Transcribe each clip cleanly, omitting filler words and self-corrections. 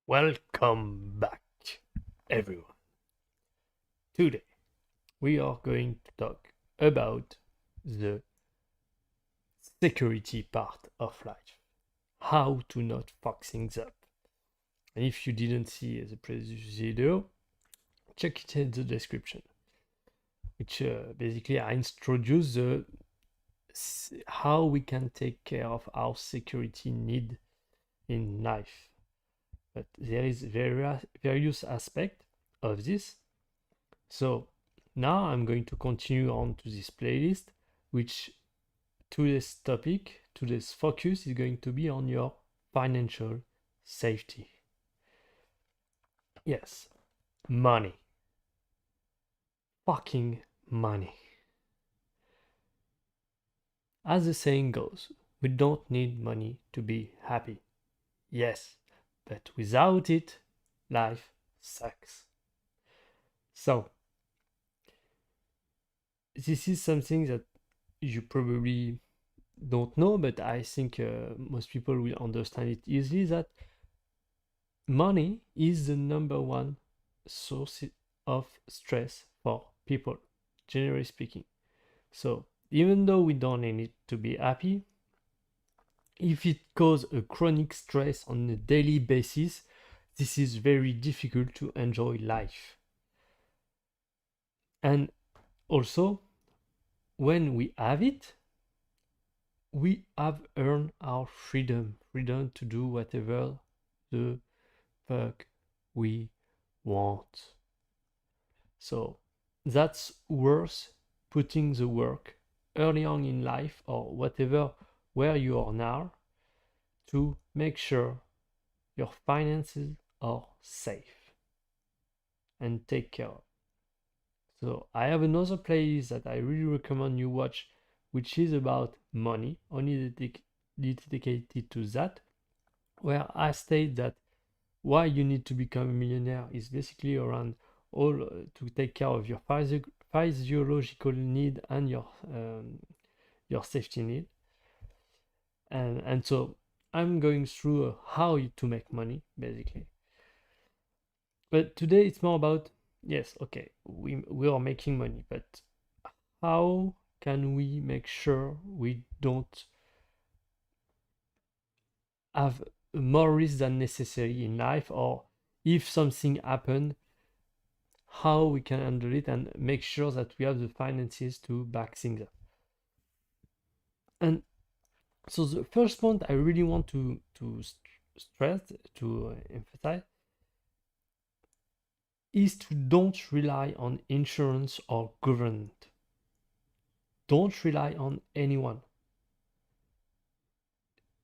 Welcome back, everyone. Today, we are going to talk about the security part of life, how to not fuck things up. And if you didn't see the previous video, check it in the description, which basically I introduce how we can take care of our security need in life. But there is various aspects of this. So now I'm going to continue on to this playlist, which today's topic, today's focus is going to be on your financial safety. Yes, money. Fucking money. As the saying goes, we don't need money to be happy. Yes, but without it, life sucks. So, this is something that you probably don't know, but I think most people will understand it easily, that money is the number one source of stress for people, generally speaking. So even though we don't need it to be happy, if it causes a chronic stress on a daily basis, this is very difficult to enjoy life. And also, when we have it, we have earned our freedom to do whatever the fuck we want. So that's worth putting the work early on in life, or whatever where you are now, to make sure your finances are safe and take care of. So I have another playlist that I really recommend you watch, which is about money, only dedicated to that, where I state that why you need to become a millionaire is basically around all to take care of your physiological need and your safety need. And so I'm going through how to make money, basically. But today it's more about, yes, okay, we are making money, but how can we make sure we don't have more risk than necessary in life, or if something happened, how we can handle it and make sure that we have the finances to back things up. And so the first point I really want to stress, to emphasize, is to don't rely on insurance or government. Don't rely on anyone.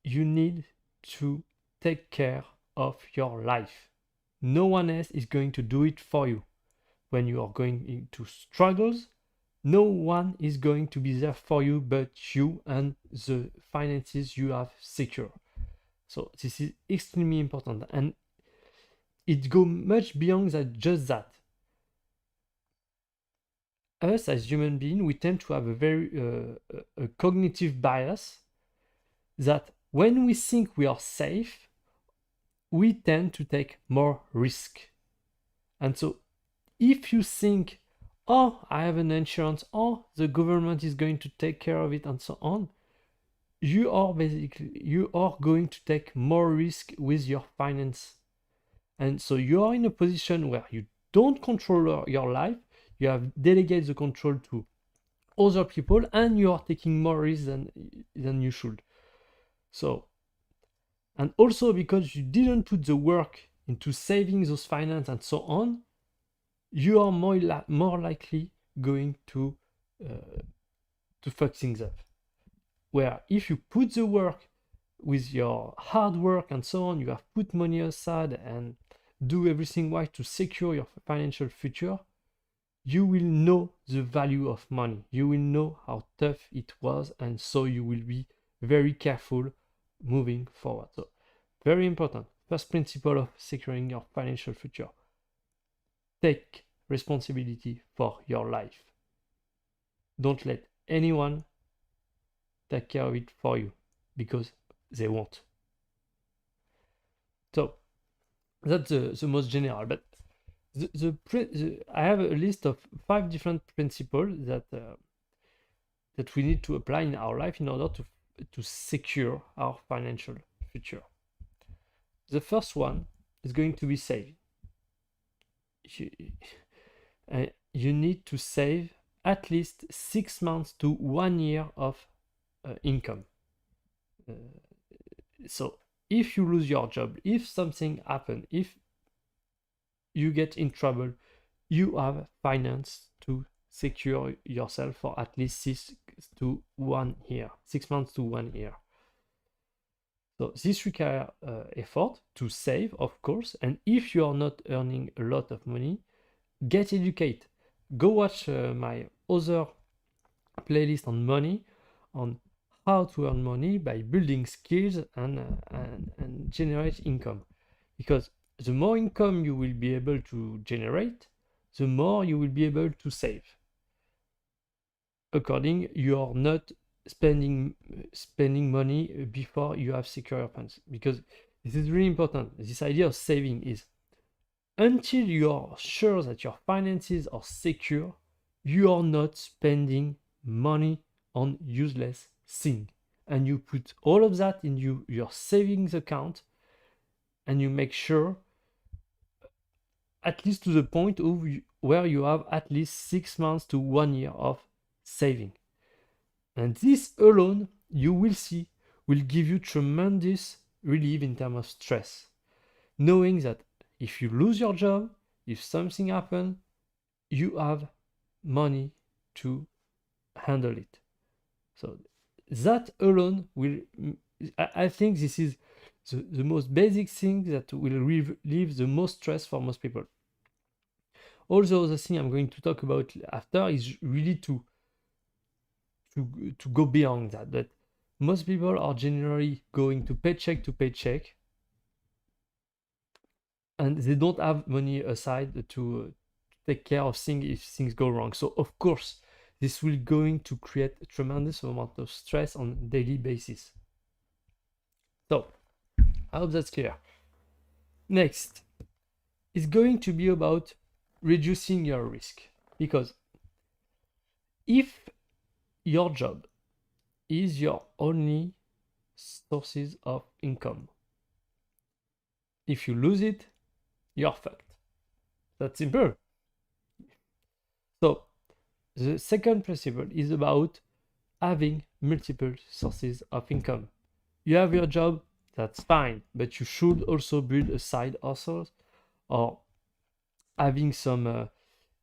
You need to take care of your life. No one else is going to do it for you. When you are going into struggles, no one is going to be there for you but you and the finances you have secure. So this is extremely important, and it goes much beyond that, just that. Us as human beings, we tend to have a very a cognitive bias that when we think we are safe, we tend to take more risk. And so if you think, oh, I have an insurance, oh, the government is going to take care of it, and so on, you are going to take more risk with your finance. And so you are in a position where you don't control your life, you have delegated the control to other people, and you are taking more risk than you should. So, and also because you didn't put the work into saving those finance and so on, you are more likely going to fuck things up. Where if you put the work with your hard work and so on, you have put money aside and do everything right to secure your financial future, you will know the value of money. You will know how tough it was, and so you will be very careful moving forward. So very important. First principle of securing your financial future. Take responsibility for your life. Don't let anyone take care of it for you, because they won't. So That's the most general. But I have a list of 5 different principles that we need to apply in our life in order to secure our financial future. The first one is going to be saving. You, you need to save at least 6 months to 1 year of income. So if you lose your job, if something happens, if you get in trouble, you have finance to secure yourself for at least 6 to 1 year, 6 months to 1 year. So this requires effort to save, of course. And if you are not earning a lot of money, get educated. Go watch my other playlist on money, on how to earn money by building skills and generate income. Because the more income you will be able to generate, the more you will be able to save. According, you are not spending money before you have secure your funds, because this is really important. This idea of saving is until you are sure that your finances are secure, you are not spending money on useless things, and you put all of that in your savings account, and you make sure at least to the point of where you have at least 6 months to 1 year of saving. And this alone, you will see, will give you tremendous relief in terms of stress. Knowing that if you lose your job, if something happens, you have money to handle it. So that alone will, I think this is the most basic thing that will relieve the most stress for most people. All the other thing I'm going to talk about after is really to go beyond that. But most people are generally going to paycheck, and they don't have money aside to take care of things if things go wrong. So of course, this will going to create a tremendous amount of stress on a daily basis. So I hope that's clear. Next is going to be about reducing your risk, because if your job is your only sources of income, if you lose it, you're fucked. That's simple. So the second principle is about having multiple sources of income. You have your job, that's fine, but you should also build a side hustle, or having some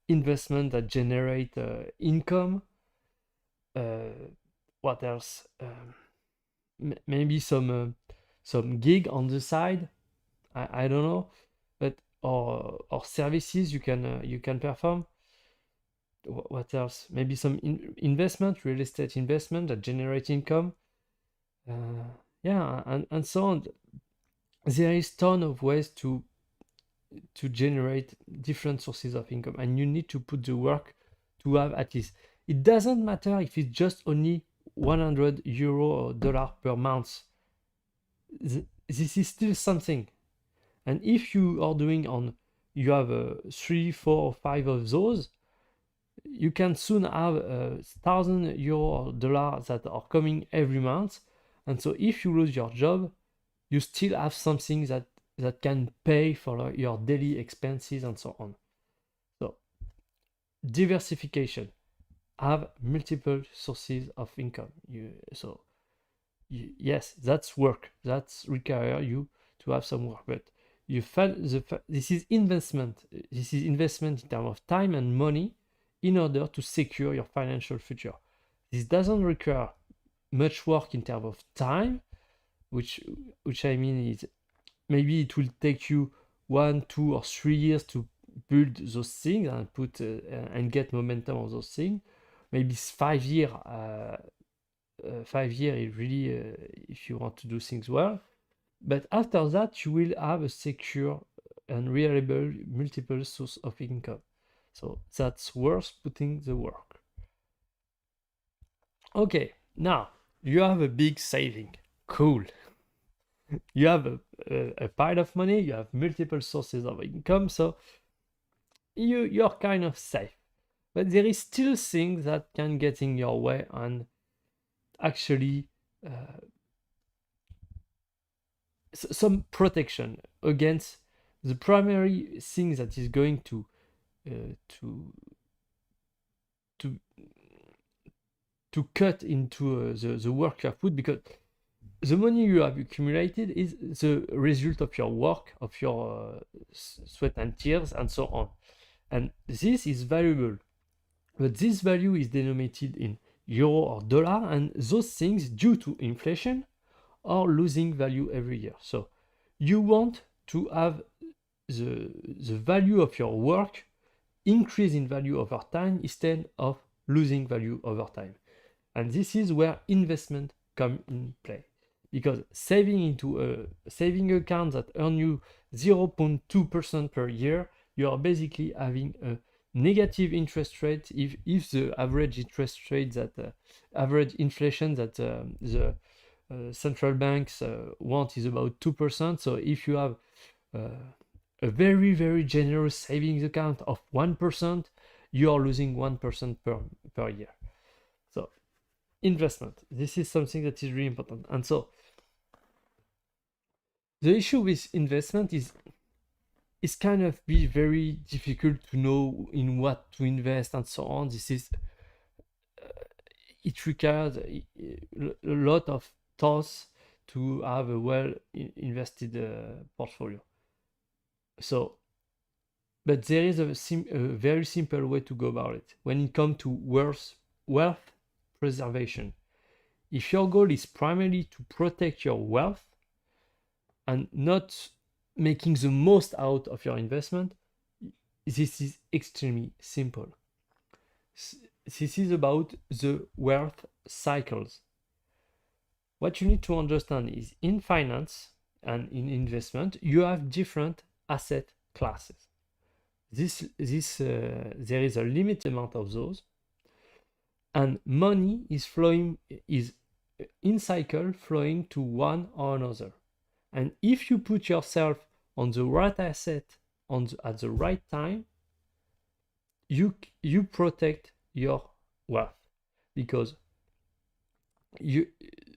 investment that generate income. What else? Maybe some gig on the side. I don't know, but or services you can perform. What else? Maybe some investment, real estate investment that generate income. Yeah, and so on. There is ton of ways to generate different sources of income, and you need to put the work to have at least. It doesn't matter if it's just only 100 euro or dollar per month. This is still something. And if you are doing you have 3, 4, 5 of those, you can soon have 1,000 euro or dollars that are coming every month. And so if you lose your job, you still have something that can pay for your daily expenses and so on. So diversification, have multiple sources of income. Yes, that's work. That's require you to have some work, but this is investment. This is investment in terms of time and money in order to secure your financial future. This doesn't require much work in terms of time, which I mean is maybe it will take you 1, 2, or 3 years to build those things and put and get momentum on those things. Maybe 5 years. 5 years is really if you want to do things well. But after that, you will have a secure and reliable multiple source of income. So that's worth putting the work. Okay, now you have a big saving. Cool. You have a pile of money, you have multiple sources of income, so you're kind of safe. But there is still things that can get in your way and actually some protection against the primary thing that is going to to to cut into the work you have put, because the money you have accumulated is the result of your work, of your sweat and tears, and so on. And this is valuable, but this value is denominated in euro or dollar, and those things, due to inflation, are losing value every year. So you want to have the value of your work increase in value over time instead of losing value over time. And this is where investment come in play, because saving into a saving account that earn you 0.2% per year, you are basically having a negative interest rate if the average interest rate that average inflation that the central banks want is about 2%. So if you have a very, very generous savings account of 1%, you are losing 1% per year. So investment, this is something that is really important. And so the issue with investment is it's kind of be very difficult to know in what to invest and so on. This is it requires a lot of thoughts to have a well invested portfolio. So, but there is a very simple way to go about it when it comes to wealth preservation. If your goal is primarily to protect your wealth and not making the most out of your investment, this is extremely simple. This is about the wealth cycles. What you need to understand is in finance and in investment, you have different asset classes. There is a limited amount of those, and money is in cycle flowing to one or another. And if you put yourself on the right asset at the right time, you protect your wealth, because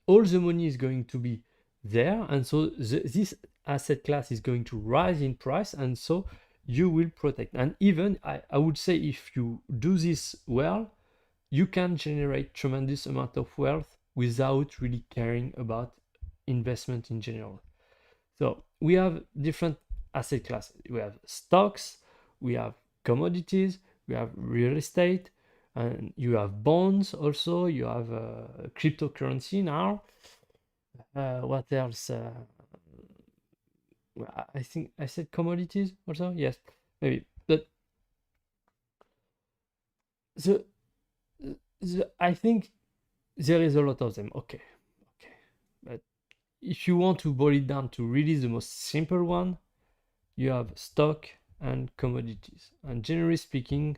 all the money is going to be there, and so this asset class is going to rise in price, and so you will protect. And even I would say, if you do this well, you can generate tremendous amount of wealth without really caring about investment in general. So we have different asset classes. We have stocks, we have commodities, we have real estate, and you have bonds also. You have cryptocurrency now. What else? I think I said commodities also. Yes, maybe. But I think there is a lot of them. Okay. But if you want to boil it down to really the most simple one, you have stock and commodities. And generally speaking,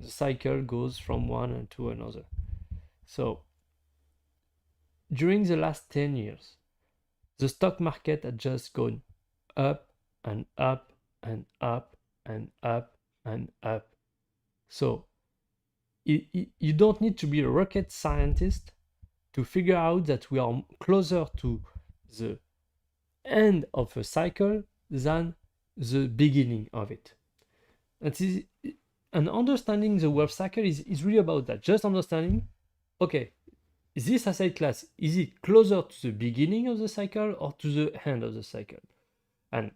the cycle goes from one to another. So during the last 10 years, the stock market had just gone up and up and up and up and up. So you don't need to be a rocket scientist to figure out that we are closer to the end of a cycle than the beginning of it. And understanding the wealth cycle is really about that. Just understanding, okay, this asset class, is it closer to the beginning of the cycle or to the end of the cycle? And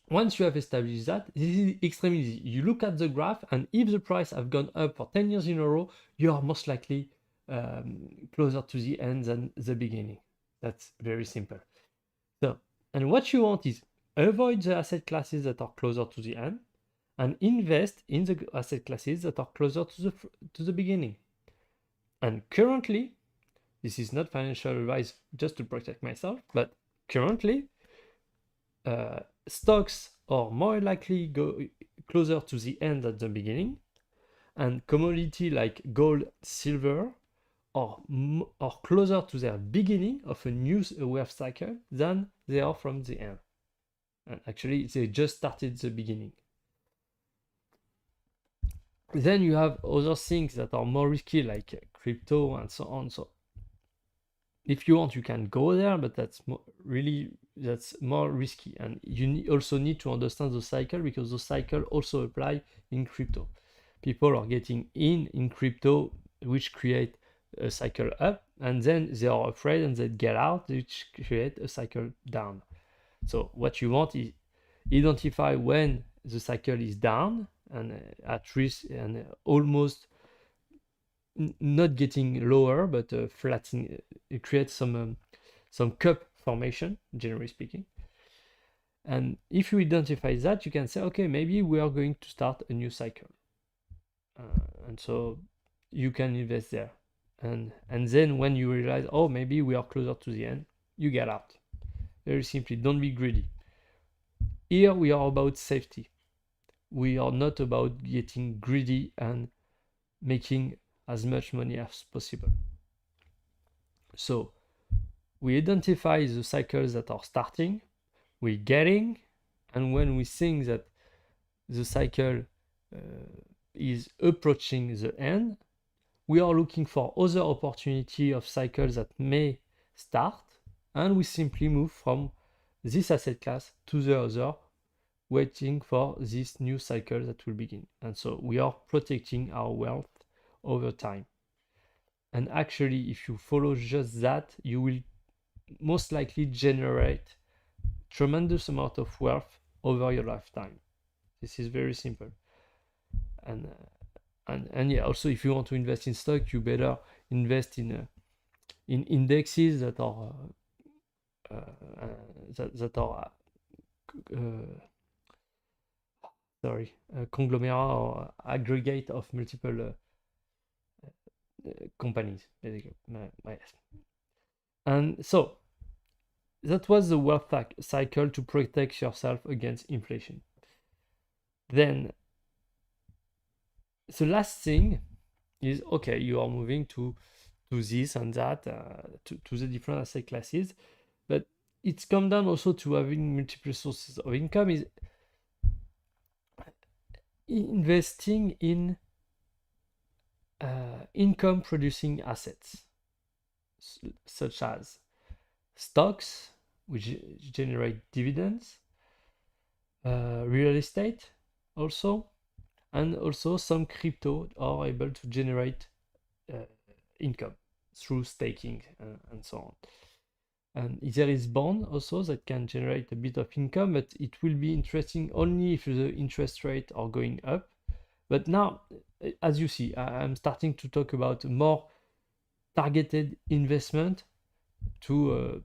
once you have established that, this is extremely easy. You look at the graph, and if the price have gone up for 10 years in a row, you are most likely closer to the end than the beginning. That's very simple. So, and what you want is avoid the asset classes that are closer to the end and invest in the asset classes that are closer to the beginning. And currently, this is not financial advice just to protect myself, but currently, stocks are more likely go closer to the end than the beginning, and commodity like gold, silver or closer to their beginning of a new wealth cycle than they are from the end. And actually, they just started the beginning. Then you have other things that are more risky, like crypto and so on. So if you want, you can go there, but that's that's more risky. And you also need to understand the cycle, because the cycle also apply in crypto. People are getting in crypto, which create a cycle up, and then they are afraid and they get out, which create a cycle down. So what you want is identify when the cycle is down and at risk and almost not getting lower, but flattening. It creates some cup formation, generally speaking. And if you identify that, you can say, okay, maybe we are going to start a new cycle. And so you can invest there. And then when you realize, oh, maybe we are closer to the end, you get out. Very simply, don't be greedy. Here we are about safety. We are not about getting greedy and making as much money as possible. So we identify the cycles that are starting, we're getting, and when we think that the cycle is approaching the end, we are looking for other opportunity of cycles that may start, and we simply move from this asset class to the other, waiting for this new cycle that will begin. And so we are protecting our wealth over time. And actually, if you follow just that, you will most likely generate tremendous amount of wealth over your lifetime. This is very simple. And yeah, also if you want to invest in stock, you better invest in indexes that are conglomerate or aggregate of multiple companies, basically. And so that was the wealth cycle to protect yourself against inflation. Then the last thing is, okay, you are moving to this and that, to the different asset classes, but it's come down also to having multiple sources of income, is investing in income producing assets, such as stocks, which generate dividends, real estate also, and also some crypto are able to generate income through staking and so on. And there is bond also that can generate a bit of income, but it will be interesting only if the interest rates are going up. But now, as you see, I'm starting to talk about more targeted investment to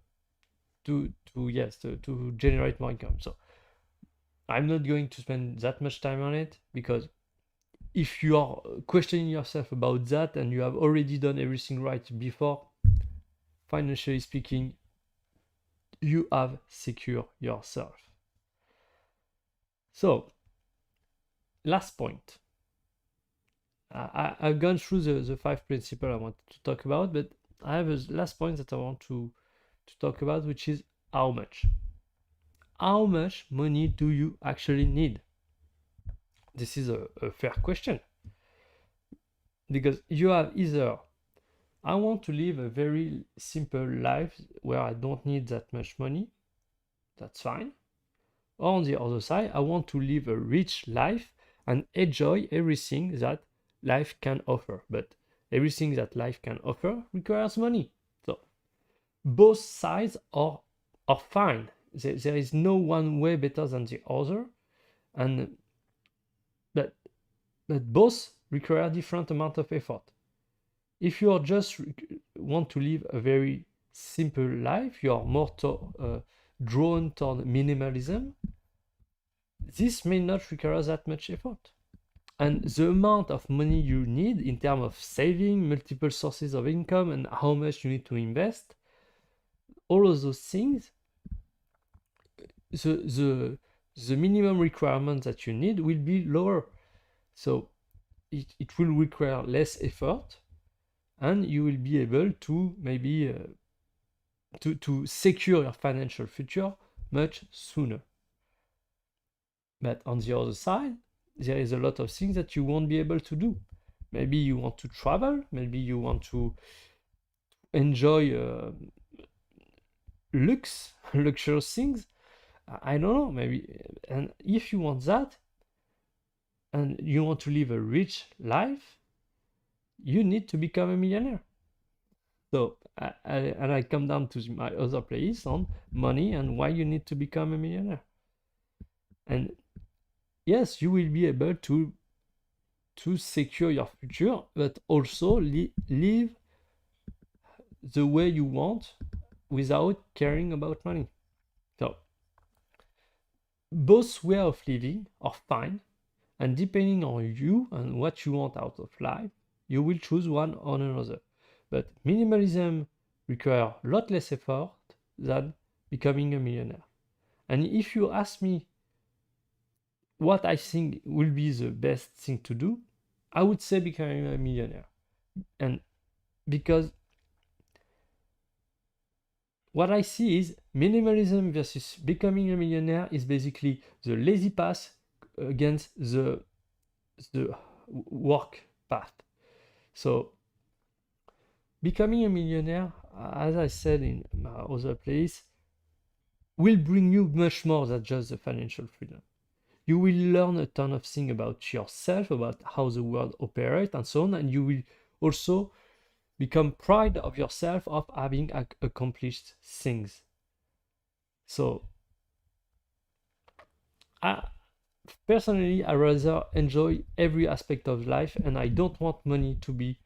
generate more income. So I'm not going to spend that much time on it, because if you are questioning yourself about that and you have already done everything right before, financially speaking, you have secured yourself. So, last point. I've gone through the 5 principles I wanted to talk about, but I have a last point that I want to talk about, which is how much. How much money do you actually need? This is a fair question, because you have either, I want to live a very simple life where I don't need that much money, that's fine. Or on the other side, I want to live a rich life and enjoy everything that life can offer. But everything that life can offer requires money. So both sides are fine. There is no one way better than the other, and but both require different amount of effort. If you are just want to live a very simple life, you are more drawn toward minimalism, this may not require that much effort. And the amount of money you need in terms of saving, multiple sources of income, and how much you need to invest, all of those things, the minimum requirement that you need will be lower. So it will require less effort, and you will be able to maybe to secure your financial future much sooner. But on the other side, there is a lot of things that you won't be able to do. Maybe you want to travel, maybe you want to enjoy luxurious things. I don't know, maybe. And if you want that, and you want to live a rich life, you need to become a millionaire. So, I come down to my other place on money and why you need to become a millionaire. And yes, you will be able to secure your future, but also live the way you want without caring about money. So, both way of living are fine, and depending on you and what you want out of life, you will choose one or another. But minimalism requires a lot less effort than becoming a millionaire. And if you ask me what I think will be the best thing to do, I would say becoming a millionaire. And because what I see is minimalism versus becoming a millionaire is basically the lazy path against the work path. So becoming a millionaire, as I said in my other place, will bring you much more than just the financial freedom. You will learn a ton of things about yourself, about how the world operates and so on, and you will also become proud of yourself of having accomplished things. So personally, I rather enjoy every aspect of life, and I don't want money to be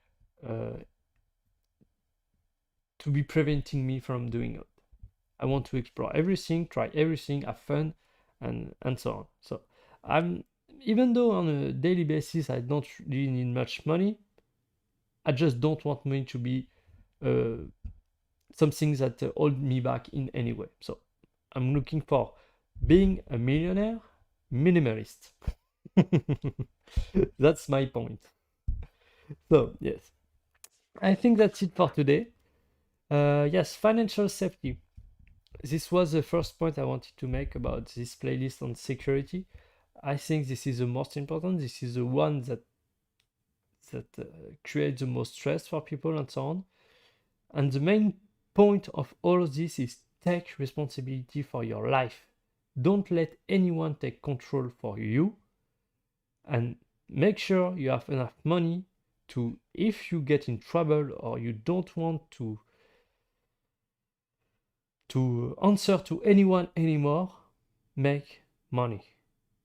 preventing me from doing it. I want to explore everything, try everything, have fun, and so on. So I'm, even though on a daily basis I don't really need much money, I just don't want money to be something that hold me back in any way. So I'm looking for being a millionaire minimalist. That's my point. So yes, I think that's it for today. Yes, financial safety. This was the first point I wanted to make about this playlist on security. I think this is the most important. This is the one that creates the most stress for people and so on. And the main point of all of this is take responsibility for your life. Don't let anyone take control for you, and make sure you have enough money to, if you get in trouble or you don't want to answer to anyone anymore, make money,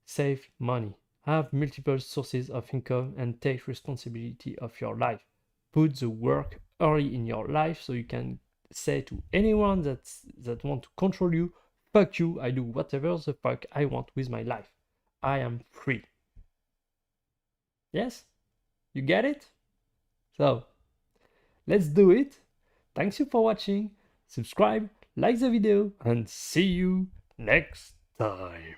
save money, have multiple sources of income, and take responsibility of your life. Put the work early in your life so you can say to anyone that want to control you, fuck you, I do whatever the fuck I want with my life. I am free. Yes? You get it? So, let's do it. Thanks you for watching. Subscribe, like the video, and see you next time.